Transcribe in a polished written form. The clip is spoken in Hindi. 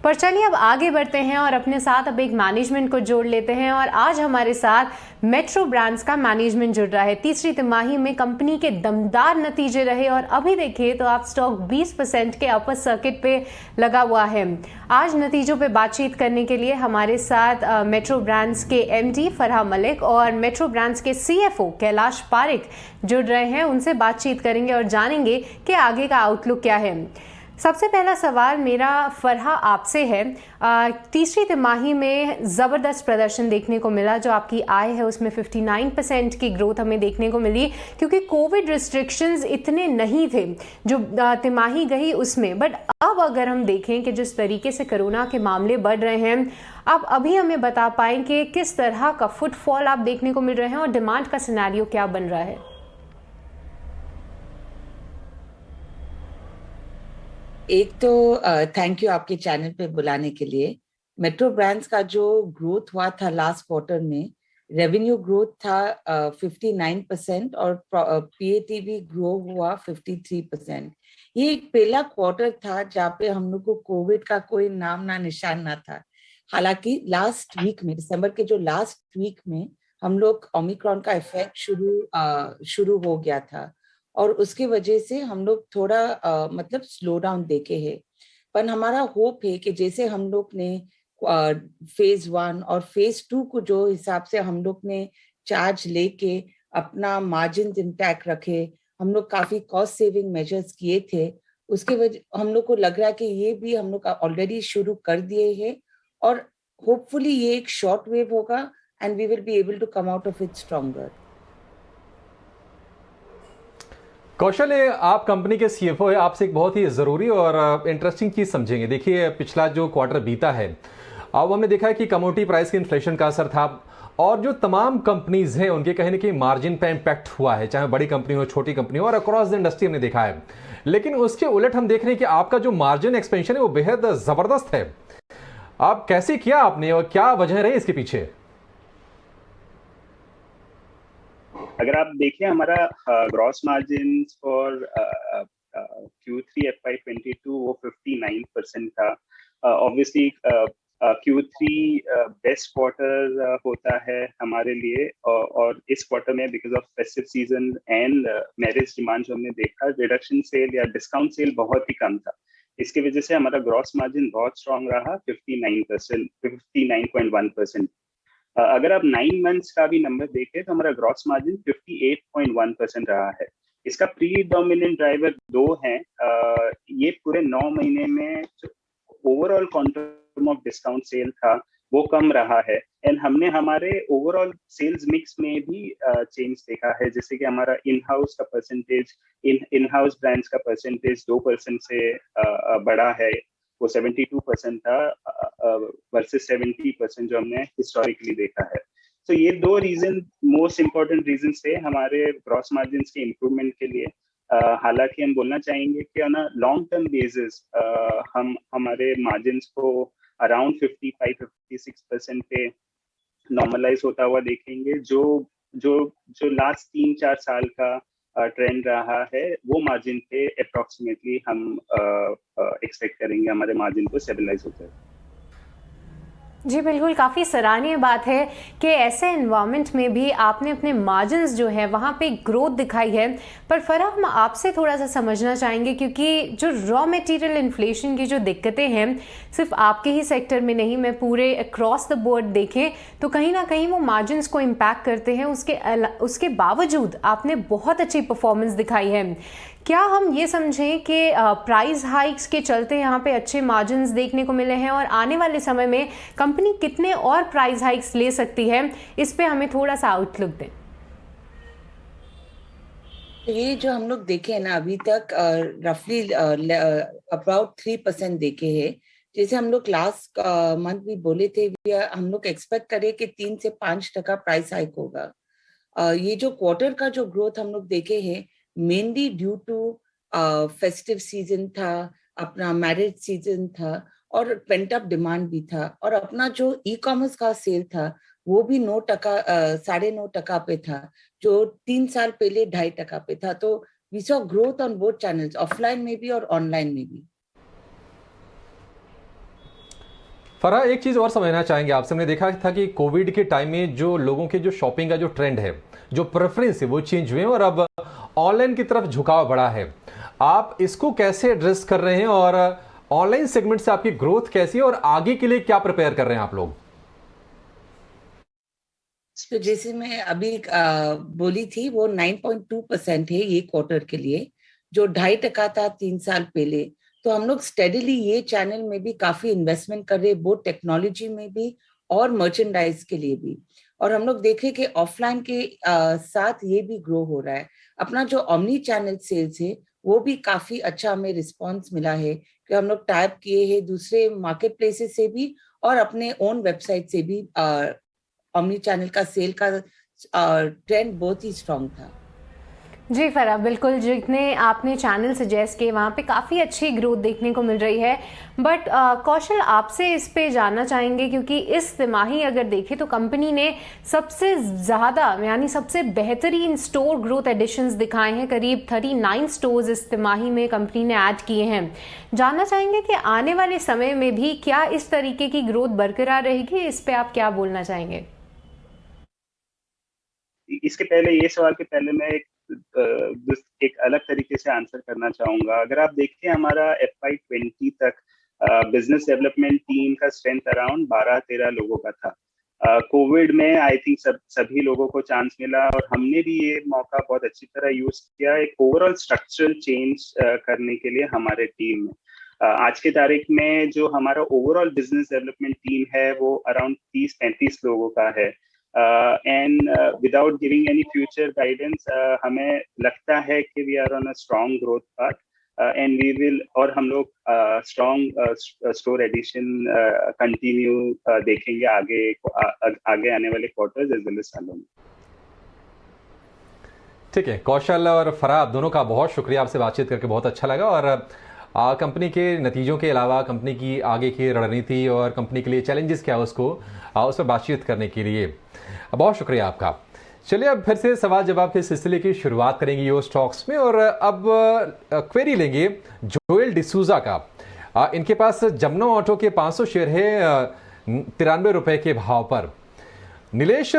पर चलिए अब आगे बढ़ते हैं और अपने साथ अब एक मैनेजमेंट को जोड़ लेते हैं। और आज हमारे साथ मेट्रो ब्रांड्स का मैनेजमेंट जुड़ रहा है। तीसरी तिमाही में कंपनी के दमदार नतीजे रहे और अभी देखिए तो आप स्टॉक 20% के अपर सर्किट पे लगा हुआ है। आज नतीजों पे बातचीत करने के लिए हमारे साथ मेट्रो ब्रांड्स के एमडी फरहा मलिक और मेट्रो ब्रांड्स के सीएफओ कैलाश पारिक जुड़ रहे हैं। उनसे बातचीत करेंगे और जानेंगे कि आगे का आउटलुक क्या है। सबसे पहला सवाल मेरा फरहा आपसे है। तीसरी तिमाही में ज़बरदस्त प्रदर्शन देखने को मिला। जो आपकी आय है उसमें 59% की ग्रोथ हमें देखने को मिली, क्योंकि कोविड रिस्ट्रिक्शंस इतने नहीं थे जो तिमाही गई उसमें। बट अब अगर हम देखें कि जिस तरीके से कोरोना के मामले बढ़ रहे हैं, आप अभी हमें बता पाएं कि किस तरह का फुटफॉल आप देखने को मिल रहे हैं और डिमांड का सिनेरियो क्या बन रहा है। एक तो थैंक यू आपके चैनल पे बुलाने के लिए। मेट्रो ब्रांड्स का जो ग्रोथ हुआ था लास्ट क्वार्टर में, रेवेन्यू ग्रोथ था 59% और पीएटी भी ग्रो हुआ 53%। ये एक पहला क्वार्टर था जहाँ पे हम लोग को कोविड का कोई नाम ना निशान ना था। हालांकि लास्ट वीक में, दिसंबर के जो लास्ट वीक में, हम लोग ओमिक्रॉन का इफेक्ट शुरू हो गया था और उसकी वजह से हम लोग थोड़ा मतलब स्लो डाउन देखे हैं। पर हमारा होप है कि जैसे हम लोग ने फेज 1 और फेज 2 को जो हिसाब से हम लोग ने चार्ज लेके अपना मार्जिन इंटैक्ट रखे, हम लोग काफी कॉस्ट सेविंग मेजर्स किए थे, उसके वजह हम लोग को लग रहा है कि ये भी हम लोग ऑलरेडी शुरू कर दिए हैं और होपफुली ये एक शॉर्ट वेव होगा and we will be able to come out of it stronger. Kaushal, आप कंपनी के सीएफओ है, आपसे एक बहुत ही ज़रूरी और इंटरेस्टिंग चीज़ समझेंगे। देखिए, पिछला जो क्वार्टर बीता है, अब हमने देखा है कि कमोडिटी प्राइस के इन्फ्लेशन का असर था और जो तमाम कंपनीज हैं उनके कहीं ना कहीं मार्जिन पे इम्पैक्ट हुआ है, चाहे बड़ी कंपनी हो, छोटी कंपनी हो, और अक्रॉस द इंडस्ट्री हमने देखा है। लेकिन उसके उलट हम देख रहे हैं कि आपका जो मार्जिन एक्सपेंशन है वो बेहद ज़बरदस्त है। आप कैसे किया आपने और क्या वजह रही इसके पीछे? अगर आप देखें हमारा gross margin for Q3 FY22 वो 59% था। ऑब्वियसली Q3 बेस्ट क्वार्टर होता है हमारे लिए और इस क्वार्टर में because of festive season and marriage demand जो हमने देखा, रिडक्शन सेल या डिस्काउंट सेल बहुत ही कम था। इसकी वजह से हमारा ग्रॉस मार्जिन बहुत स्ट्रांग रहा, 59%, 59.1%। अगर आप 9 मंथ्स का भी नंबर देखें तो हमारा ग्रॉस मार्जिन 58.1% रहा है। इसका प्रीडोमिनेंट ड्राइवर दो हैं। ये पूरे 9 महीने में overall quantum of discount sale था वो कम रहा है एंड हमने हमारे ओवरऑल सेल्स मिक्स में भी चेंज देखा है। जैसे कि हमारा इन हाउस का परसेंटेज, इन हाउस ब्रांड्स का परसेंटेज 2% से बढ़ा है। वो 72% था वर्सेस 70% जो हमने हिस्टोरिकली देखा है। तो ये दो रीजन मोस्ट इंपॉर्टेंट रीजन थे हमारे ग्रॉस मार्जिन के इम्प्रूवमेंट के लिए। हालांकि हम बोलना चाहेंगे कि on a long term basis हम हमारे मार्जिन को अराउंड 55-56% पे नॉर्मलाइज होता हुआ देखेंगे। जो जो जो लास्ट 3-4 साल का ट्रेंड रहा है वो मार्जिन पे अप्रोक्सीमेटली हम एक्सपेक्ट करेंगे हमारे मार्जिन को स्टेबलाइज होता है। जी बिल्कुल, काफ़ी सराहनीय बात है कि ऐसे एनवायरनमेंट में भी आपने अपने मार्जिन्स जो है वहाँ पे ग्रोथ दिखाई है। पर फरहा, हम आपसे थोड़ा सा समझना चाहेंगे, क्योंकि जो रॉ मटेरियल इन्फ्लेशन की जो दिक्कतें हैं सिर्फ आपके ही सेक्टर में नहीं, मैं पूरे अक्रॉस द बोर्ड देखें तो कहीं ना कहीं वो मार्जिन्स को इम्पैक्ट करते हैं। उसके बावजूद आपने बहुत अच्छी परफॉर्मेंस दिखाई है। क्या हम ये समझें कि प्राइस हाइक्स के चलते यहाँ पे अच्छे मार्जिन्स देखने को मिले हैं और आने वाले समय में कंपनी कितने और प्राइस हाइक्स ले सकती है, इस पे हमें थोड़ा सा आउटलुक दें। ये जो हम लोग देखे हैं ना अभी तक, रफली अबाउट 3% देखे हैं। जैसे हम लोग लास्ट मंथ भी बोले थे, हम लोग एक्सपेक्ट करें कि 3 से 5% प्राइस हाइक होगा। ये जो क्वार्टर का जो ग्रोथ हम लोग देखे हैं, mainly due to festive season था, अपना मैरिज सीजन था और पेंट अप डिमांड भी था। और अपना जो ई कॉमर्स का सेल था वो भी 9%, 9.5% पे था, जो 3 साल पहले 2.5% पे था। तो we saw growth on both channels, offline में भी और ऑनलाइन में भी। फराह, एक चीज़ और समझना चाहेंगे आपसे। हमने देखा था कि कोविड के टाइम में जो लोगों के जो शॉपिंग का जो ट्रेंड है, जो प्रेफरेंस है, वो चेंज हुए हैं और अब ऑनलाइन की तरफ झुकाव बढ़ा है। आप इसको कैसे एड्रेस कर रहे हैं और ऑनलाइन सेगमेंट से आपकी ग्रोथ कैसी है और आगे के लिए क्या प्रिपेयर कर रहे हैं आप लोग? तो जैसे मैं अभी बोली थी, वो 9.2% है ये क्वार्टर के लिए, जो 2.5% था 3 साल पहले। तो हम लोग स्टेडीली ये चैनल में भी काफी इन्वेस्टमेंट कर रहे हैं, बोथ टेक्नोलॉजी में भी और मर्चेंडाइज के लिए भी। और हम लोग देख रहे कि ऑफलाइन के साथ ये भी ग्रो हो रहा है। अपना जो ओमनी चैनल सेल्स है वो भी काफी अच्छा हमें रिस्पॉन्स मिला है, कि हम लोग टाइप किए हैं दूसरे मार्केट प्लेसेस से भी और अपने ओन वेबसाइट से भी। ओमनी चैनल का सेल का ट्रेंड बहुत ही स्ट्रांग था। जी फराह, बिल्कुल जितने आपने चैनल सजेस्ट किए वहाँ पे काफ़ी अच्छी ग्रोथ देखने को मिल रही है। बट कौशल, आपसे इस पे जानना चाहेंगे, क्योंकि इस तिमाही अगर देखें तो कंपनी ने सबसे ज़्यादा यानी सबसे बेहतरीन स्टोर ग्रोथ एडिशंस दिखाए हैं। करीब 39 स्टोर्स इस तिमाही में कंपनी ने ऐड किए हैं। जानना चाहेंगे कि आने वाले समय में भी क्या इस तरीके की ग्रोथ बरकरार रहेगी? इस पर आप क्या बोलना चाहेंगे? इसके पहले, ये सवाल के पहले मैं एक अलग तरीके से आंसर करना चाहूंगा। अगर आप देखिए, हमारा FY20 तक बिजनेस डेवलपमेंट टीम का स्ट्रेंथ अराउंड 12-13 लोगों का था। कोविड में आई थिंक सभी लोगों को चांस मिला और हमने भी ये मौका बहुत अच्छी तरह यूज किया एक ओवरऑल स्ट्रक्चरल चेंज करने के लिए हमारे टीम में। आज की तारीख में जो हमारा ओवरऑल बिजनेस डेवलपमेंट टीम है वो अराउंड 30-35 लोगों का है। And without giving any future guidance, हमें लगता है कि we are on a strong growth path and we will, और हम लोग स्ट्रॉन्ग स्टोर एडिशन कंटिन्यू देखेंगे आगे आने वाले क्वार्टर्स एज वेल एज सालों में। ठीक है, कौशल और फराह, आप दोनों का बहुत शुक्रिया। आपसे बातचीत करके बहुत अच्छा लगा और कंपनी के नतीजों के अलावा कंपनी की आगे की रणनीति और कंपनी के लिए चैलेंजेस क्या है उसको उस पर बातचीत करने के लिए बहुत शुक्रिया आपका। चलिए, अब फिर से सवाल जवाब के सिलसिले की शुरुआत करेंगे यो स्टॉक्स में और अब क्वेरी लेंगे जोएल डिसूजा का। इनके पास जमुना ऑटो के 500 शेयर है 93 रुपए के भाव पर। नीलेश,